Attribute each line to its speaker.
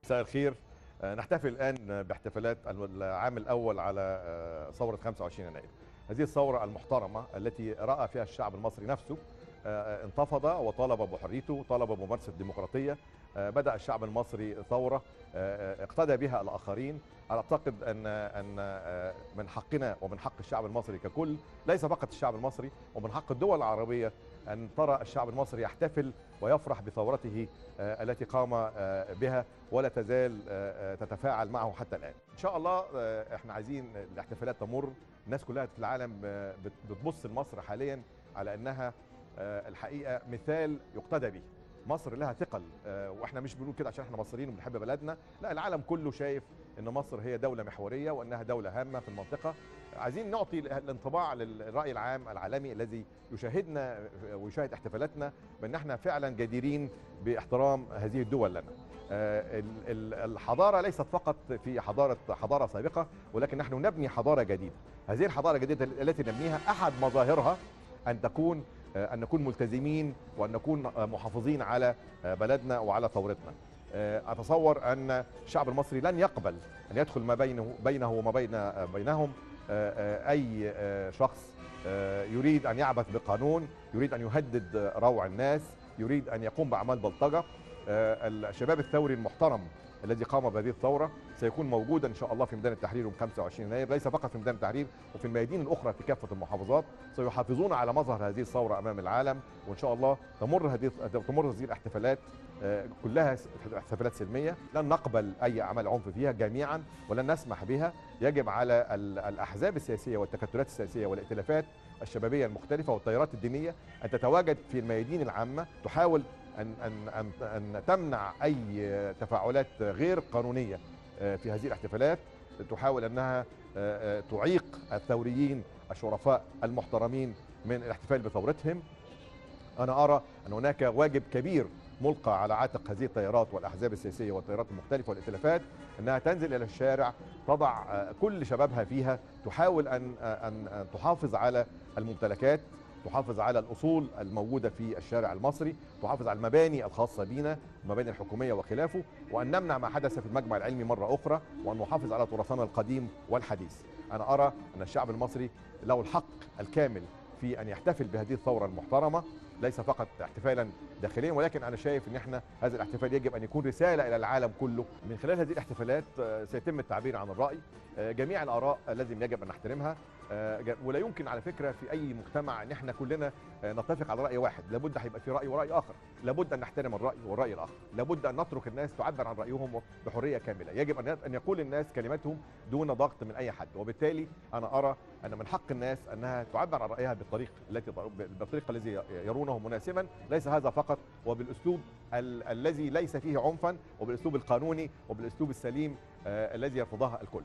Speaker 1: مساء الخير. نحتفل الآن باحتفالات العام الأول على ثورة 25 يناير. هذه الثورة المحترمة التي رأى فيها الشعب المصري نفسه انتفض وطالب بحريته، طالب بممارسة الديمقراطية. بدأ الشعب المصري ثورة اقتدى بها الآخرين. أنا أعتقد أن من حقنا ومن حق الشعب المصري ككل، ليس فقط الشعب المصري، ومن حق الدول العربية أن ترى الشعب المصري يحتفل ويفرح بثورته التي قام بها، ولا تزال تتفاعل معه حتى الآن. إن شاء الله احنا عايزين الاحتفالات تمر. الناس كلها في العالم بتبص لمصر حاليا على أنها الحقيقة مثال يقتدى به. مصر لها ثقل، واحنا مش بنقول كده عشان احنا مصريين وبنحب بلدنا، لا، العالم كله شايف ان مصر هي دولة محورية وانها دولة هامة في المنطقة. عايزين نعطي الانطباع للرأي العام العالمي الذي يشاهدنا ويشاهد احتفالاتنا بان احنا فعلا جديرين باحترام هذه الدول لنا. الحضارة ليست فقط في حضارة سابقة، ولكن نحن نبني حضارة جديدة. هذه الحضارة الجديدة التي نبنيها أحد مظاهرها أن نكون ملتزمين وأن نكون محافظين على بلدنا وعلى ثورتنا. أتصور أن الشعب المصري لن يقبل أن يدخل ما بينه وما بينهم أي شخص يريد أن يعبث بقانون، يريد أن يهدد روع الناس، يريد أن يقوم بأعمال بلطجة. الشباب الثوري المحترم الذي قام بهذه الثورة سيكون موجودا إن شاء الله في ميدان التحرير يوم 25 يناير، ليس فقط في ميدان التحرير، وفي الميادين الأخرى في كافة المحافظات. سيحافظون على مظهر هذه الثورة أمام العالم، وإن شاء الله تمر هذه الاحتفالات كلها احتفالات سلمية. لن نقبل أي أعمال عنف فيها جميعا، ولن نسمح بها. يجب على الأحزاب السياسية والتكتلات السياسية والائتلافات الشبابية المختلفة والتيارات الدينية أن تتواجد في الميادين العامة، تحاول أن تمنع أي تفاعلات غير قانونية في هذه الاحتفالات، تحاول أنها تعيق الثوريين الشرفاء المحترمين من الاحتفال بثورتهم. أنا أرى أن هناك واجب كبير ملقى على عاتق هذه التيارات والأحزاب السياسية والتيارات المختلفة والائتلافات، أنها تنزل إلى الشارع، تضع كل شبابها فيها، تحاول أن تحافظ على الممتلكات، تحافظ على الأصول الموجودة في الشارع المصري، تحافظ على المباني الخاصة بنا، المباني الحكومية وخلافه، وأن نمنع ما حدث في المجمع العلمي مرة أخرى، وأن نحافظ على تراثنا القديم والحديث. أنا أرى أن الشعب المصري له الحق الكامل في أن يحتفل بهذه الثورة المحترمة، ليس فقط احتفالا داخليا، ولكن أنا شايف أن احنا هذا الاحتفال يجب أن يكون رسالة إلى العالم كله. من خلال هذه الاحتفالات سيتم التعبير عن الرأي، جميع الآراء لازم يجب أن نحترمها، ولا يمكن على فكرة في أي مجتمع أن احنا كلنا نتفق على رأي واحد. لابد هيبقى في رأي ورأي آخر، لابد أن نحترم الرأي والرأي الآخر، لابد أن نترك الناس تعبر عن رأيهم بحرية كاملة. يجب أن يقول الناس كلمتهم دون ضغط من أي حد، وبالتالي أنا أرى أن من حق الناس أنها تعبر عن رأيها بالطريقة الذي يرونه مناسبا، ليس هذا فقط، وبالأسلوب الذي ليس فيه عنفا، وبالأسلوب القانوني، وبالأسلوب السليم الذي يرفضها الكل.